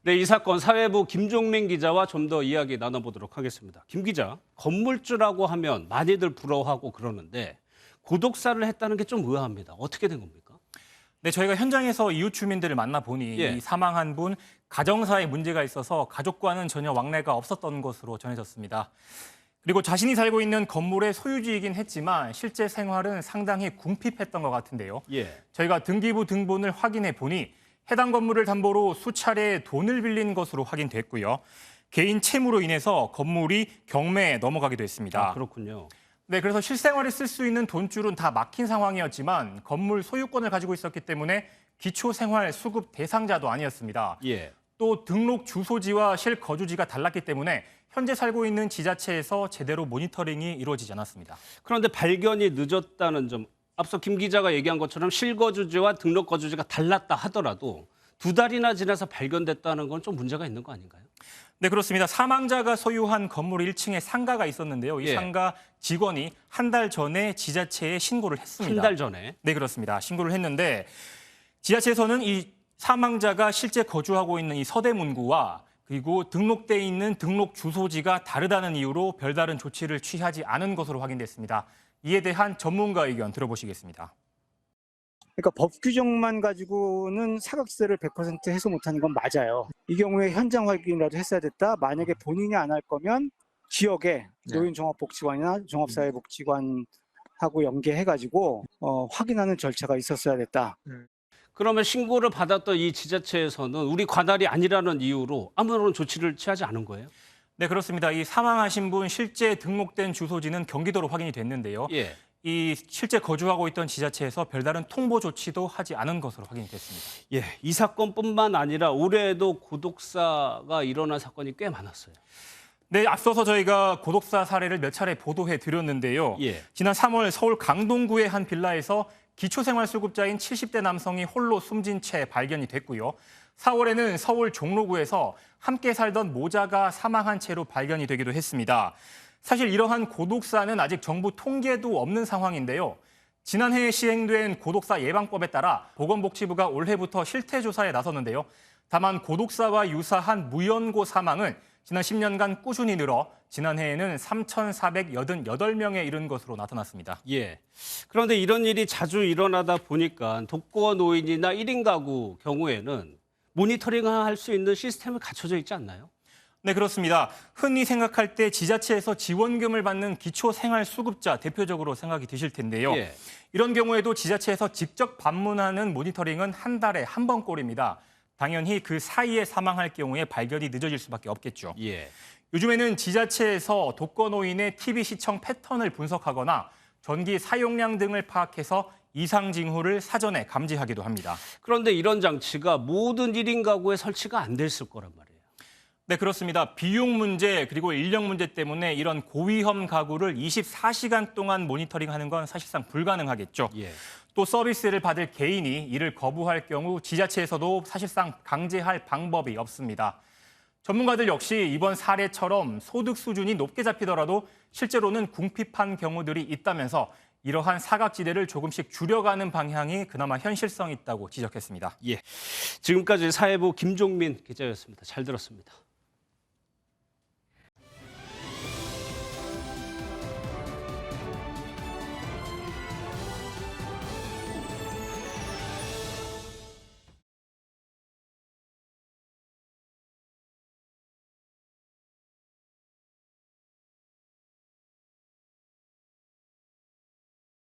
네, 이 사건 사회부 김종민 기자와 좀 더 이야기 나눠보도록 하겠습니다. 김 기자, 건물주라고 하면 많이들 부러워하고 그러는데 고독사를 했다는 게 좀 의아합니다. 어떻게 된 겁니까? 네, 저희가 현장에서 이웃 주민들을 만나보니 예. 이 사망한 분 가정사에 문제가 있어서 가족과는 전혀 왕래가 없었던 것으로 전해졌습니다. 그리고 자신이 살고 있는 건물의 소유주이긴 했지만 실제 생활은 상당히 궁핍했던 것 같은데요. 예. 저희가 등기부 등본을 확인해 보니 해당 건물을 담보로 수차례 돈을 빌린 것으로 확인됐고요. 개인 채무로 인해서 건물이 경매에 넘어가기도 했습니다. 아, 그렇군요. 네, 그래서 실생활에 쓸 수 있는 돈줄은 다 막힌 상황이었지만 건물 소유권을 가지고 있었기 때문에 기초생활 수급 대상자도 아니었습니다. 예. 또 등록 주소지와 실거주지가 달랐기 때문에 현재 살고 있는 지자체에서 제대로 모니터링이 이루어지지 않았습니다. 그런데 발견이 늦었다는 점, 앞서 김 기자가 얘기한 것처럼 실거주지와 등록 거주지가 달랐다 하더라도 2달이나 지나서 발견됐다는 건 좀 문제가 있는 거 아닌가요? 네, 그렇습니다. 사망자가 소유한 건물 1층에 상가가 있었는데요. 이 예. 상가 직원이 한 달 전에 지자체에 신고를 했습니다. 한 달 전에. 네, 그렇습니다. 신고를 했는데 지자체에서는 이 사망자가 실제 거주하고 있는 이 서대문구와 그리고 등록돼 있는 등록 주소지가 다르다는 이유로 별다른 조치를 취하지 않은 것으로 확인됐습니다. 이에 대한 전문가 의견 들어보시겠습니다. 그러니까 법 규정만 가지고는 사각세를 100% 해소 못하는 건 맞아요. 이 경우에 현장 확인이라도 했어야 됐다. 만약에 본인이 안 할 거면 지역에 노인종합복지관이나 종합사회복지관하고 연계해가지고 확인하는 절차가 있었어야 됐다. 그러면 신고를 받았던 이 지자체에서는 우리 관할이 아니라는 이유로 아무런 조치를 취하지 않은 거예요? 네, 그렇습니다. 이 사망하신 분 실제 등록된 주소지는 경기도로 확인이 됐는데요. 예. 이 실제 거주하고 있던 지자체에서 별다른 통보 조치도 하지 않은 것으로 확인이 됐습니다. 예, 이 사건뿐만 아니라 올해에도 고독사가 일어난 사건이 꽤 많았어요. 네, 앞서서 저희가 고독사 사례를 몇 차례 보도해 드렸는데요. 예. 지난 3월 서울 강동구의 한 빌라에서 기초생활수급자인 70대 남성이 홀로 숨진 채 발견이 됐고요. 4월에는 서울 종로구에서 함께 살던 모자가 사망한 채로 발견이 되기도 했습니다. 사실 이러한 고독사는 아직 정부 통계도 없는 상황인데요. 지난해 시행된 고독사 예방법에 따라 보건복지부가 올해부터 실태조사에 나섰는데요. 다만 고독사와 유사한 무연고 사망은 지난 10년간 꾸준히 늘어 지난해에는 3,488명에 이른 것으로 나타났습니다. 예. 그런데 이런 일이 자주 일어나다 보니까 독거노인이나 1인 가구 경우에는 모니터링할 수 있는 시스템이 갖춰져 있지 않나요? 네, 그렇습니다. 흔히 생각할 때 지자체에서 지원금을 받는 기초생활수급자 대표적으로 생각이 드실 텐데요. 예. 이런 경우에도 지자체에서 직접 방문하는 모니터링은 한 달에 한 번꼴입니다. 당연히 그 사이에 사망할 경우에 발견이 늦어질 수밖에 없겠죠. 예. 요즘에는 지자체에서 독거노인의 TV 시청 패턴을 분석하거나 전기 사용량 등을 파악해서 이상 징후를 사전에 감지하기도 합니다. 그런데 이런 장치가 모든 1인 가구에 설치가 안 됐을 거란 말이에요. 네, 그렇습니다. 비용 문제 그리고 인력 문제 때문에 이런 고위험 가구를 24시간 동안 모니터링하는 건 사실상 불가능하겠죠. 예. 또 서비스를 받을 개인이 이를 거부할 경우 지자체에서도 사실상 강제할 방법이 없습니다. 전문가들 역시 이번 사례처럼 소득 수준이 높게 잡히더라도 실제로는 궁핍한 경우들이 있다면서 이러한 사각지대를 조금씩 줄여가는 방향이 그나마 현실성 있다고 지적했습니다. 예. 지금까지 사회부 김종민 기자였습니다. 잘 들었습니다.